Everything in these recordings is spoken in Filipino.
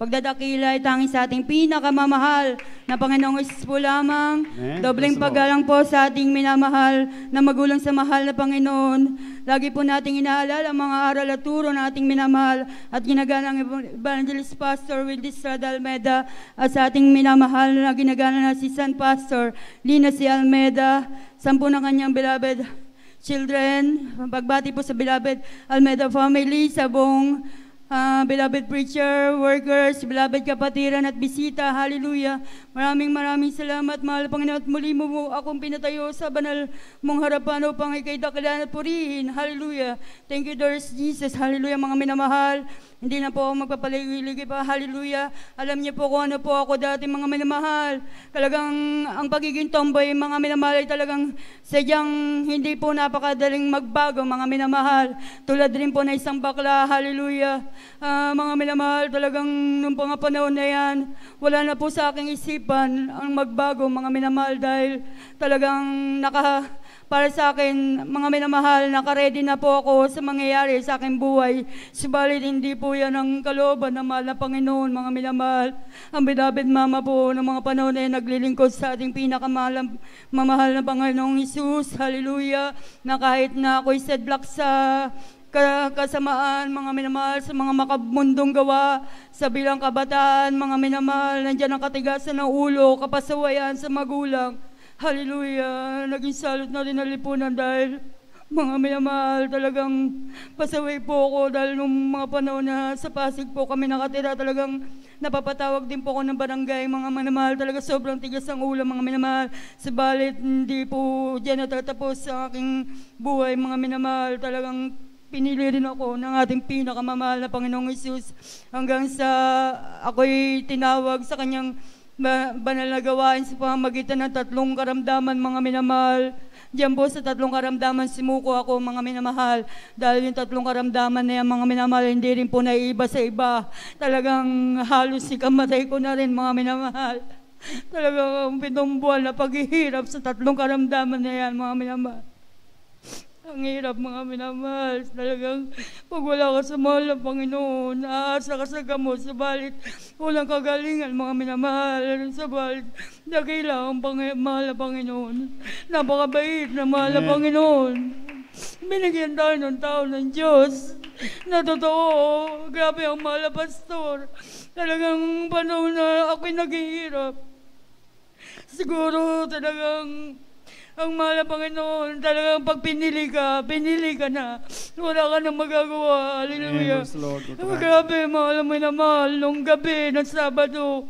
pagdadakila ay tanging sa ating pinakamamahal na Panginoong Hesus po lamang. Dobleng Yes, Lord. paggalang po sa ating minamahal na magulang sa mahal na Panginoon. Lagi po nating inaalala ang mga aral at turo na ating minamahal at ginagalang Evangelist Pastor Wildy Estrada Almeida at sa ating minamahal na ginagalang na si San Pastor Lina C. Almeida, sampu ng kanyang beloved children, pagbati po sa beloved Almeida family, sa buong beloved preacher, workers, beloved kapatiran at bisita. Hallelujah. Maraming salamat, mahal Panginoon, at muli mo akong pinatayo sa banal mong harapan upang ikay dakilan at purihin. Hallelujah. Thank you, Lord Jesus. Hallelujah, mga minamahal. Hindi na po ako magpapaligay pa. Hallelujah. Alam niyo po kung ano po ako dati, mga minamahal. Talagang ang pagiging tomboy, mga minamahal, ay talagang sadyang hindi po napakadaling magbago, mga minamahal. Tulad rin po na isang bakla. Hallelujah. Mga minamahal, talagang nung mga panahon na yan, wala na po sa aking isipan ang magbago, mga minamahal, dahil talagang para sa akin, mga minamahal, nakaredy na po ako sa mangyayari sa aking buhay. Subalit hindi po yan ang kalooban ng mahal na Panginoon, mga minamahal. Ang beloved mama po ng mga panahon na yan, naglilingkod sa ating pinakamahal mamahal na Panginoong Hesus. Hallelujah. Na kahit na ako'y sedlak sa kasamaan, mga minamahal, sa mga makabundong gawa, sa bilang kabataan, mga minamahal, nandiyan ang katigasan ng ulo, kapasawayan sa magulang. Hallelujah. Naging salot na rin na lipunan dahil mga minamahal, talagang pasaway po ako dahil nung mga panahon na sa Pasig po kami nakatira, talagang napapatawag din po ako ng barangay, mga minamahal, talaga sobrang tigas ang ulo, mga minamahal. Subalit hindi po dyan natatapos sa aking buhay, mga minamahal. Talagang pinili rin ako ng ating pinakamamahal na Panginoong Hesus hanggang sa ako'y tinawag sa kanyang banal na gawain sa pamamagitan ng tatlong karamdaman, mga minamahal. Diyan po sa tatlong karamdaman simuko ako, mga minamahal. Dahil yung tatlong karamdaman na yan, mga minamahal, hindi rin po naiiba sa iba. Talagang halos ikamatay ko na rin, mga minamahal. Talagang 7 buwan na paghihirap sa tatlong karamdaman na yan, mga minamahal. Ang hirap, mga minamahal. Talagang pag wala ka sa mahal ng Panginoon, aasa ka sa gamot, subalit walang kagalingan, mga minamahal. Subalit dakila ang mahal na Panginoon. Napakabait na mahal na Panginoon. Binigyan tayo ng tao ng Diyos na totoo. Grabe ang mahal na pastor. Talagang panahon na ako'y naghihirap. Siguro talagang ang mahal na Panginoon, talagang pag pinili ka na. Wala ka nang magagawa. Hallelujah. Yes, Lord. Grabe, mahal na minamahal. Nung gabi ng Sabado,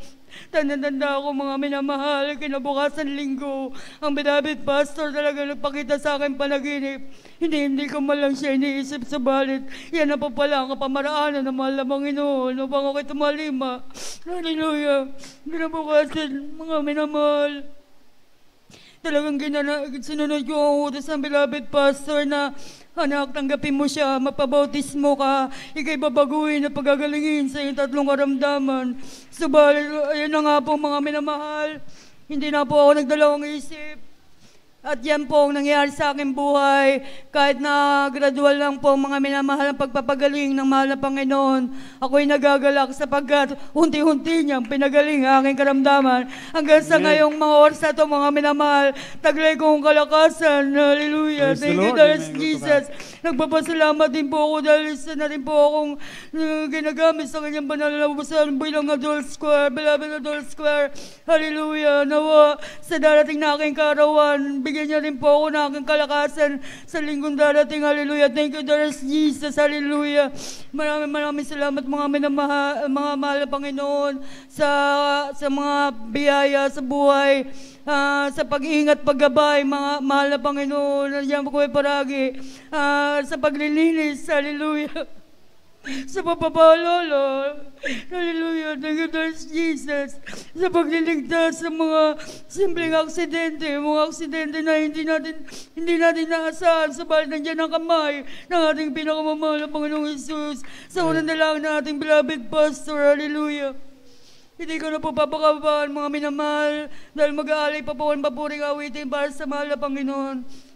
tanda ako, mga minamahal, kinabukasan linggo, ang beloved pastor talaga nagpakita sa akin panaginip. Hindi ko malang siya iniisip, subalit yan na pa pala ang kapamaraanan ng mahal na Panginoon upang ako'y tumalima. Hallelujah. Kinabukasan, mga minamahal, talagang sinunod ko ang utos ng beloved pastor na, anak, tanggapin mo siya, mapabautismo ka, ikay babaguhin at pagagalingin sa iyong tatlong karamdaman. Subalit, ayun na nga po, mga minamahal, hindi na po ako nagdalawang isip. At yan po ang nangyari sa aking buhay. Kahit na gradual lang po, mga minamahal, ang pagpapagaling ng mahal na Panginoon, ako'y nagagalak sapagkat unti-unti niyang pinagaling ang aking karamdaman. Hanggang sa ngayong mga oras na ito, mga minamahal, taglay kong kalakasan. Hallelujah. Thank you, Lord Jesus. Nagpapasalamat din po ako dahil isa na rin po akong ginagamit sa kanyang banal na ubusan bilang adult square, beloved adult square. Hallelujah. Nawa sa darating na aking kaarawan, bigyan niya rin po ako ng aking kalakasan sa linggong darating. Hallelujah. Thank you, Lord Jesus. Hallelujah. Maraming salamat, mga mahal na Panginoon, sa mga biyaya sa buhay, sa pag-iingat, paggabay, mga mahal na Panginoon. Nandiyan po ko paragi, sa paglilinis. Hallelujah. Sa pagpapaalala. Hallelujah. Thank you, Lord Jesus. Sa pagliligtas sa mga simpleng aksidente, mga aksidente na hindi natin naasahan, subalit nandiyan ang kamay ng ating pinakamamahal na Panginoong Hesus. Sa unang dalangin ng ating beloved pastor. Hallelujah. Hindi ko na po papakabaan, mga minamahal, dahil mag-aalay pa po ang papuring awitin para sa mahal na Panginoon.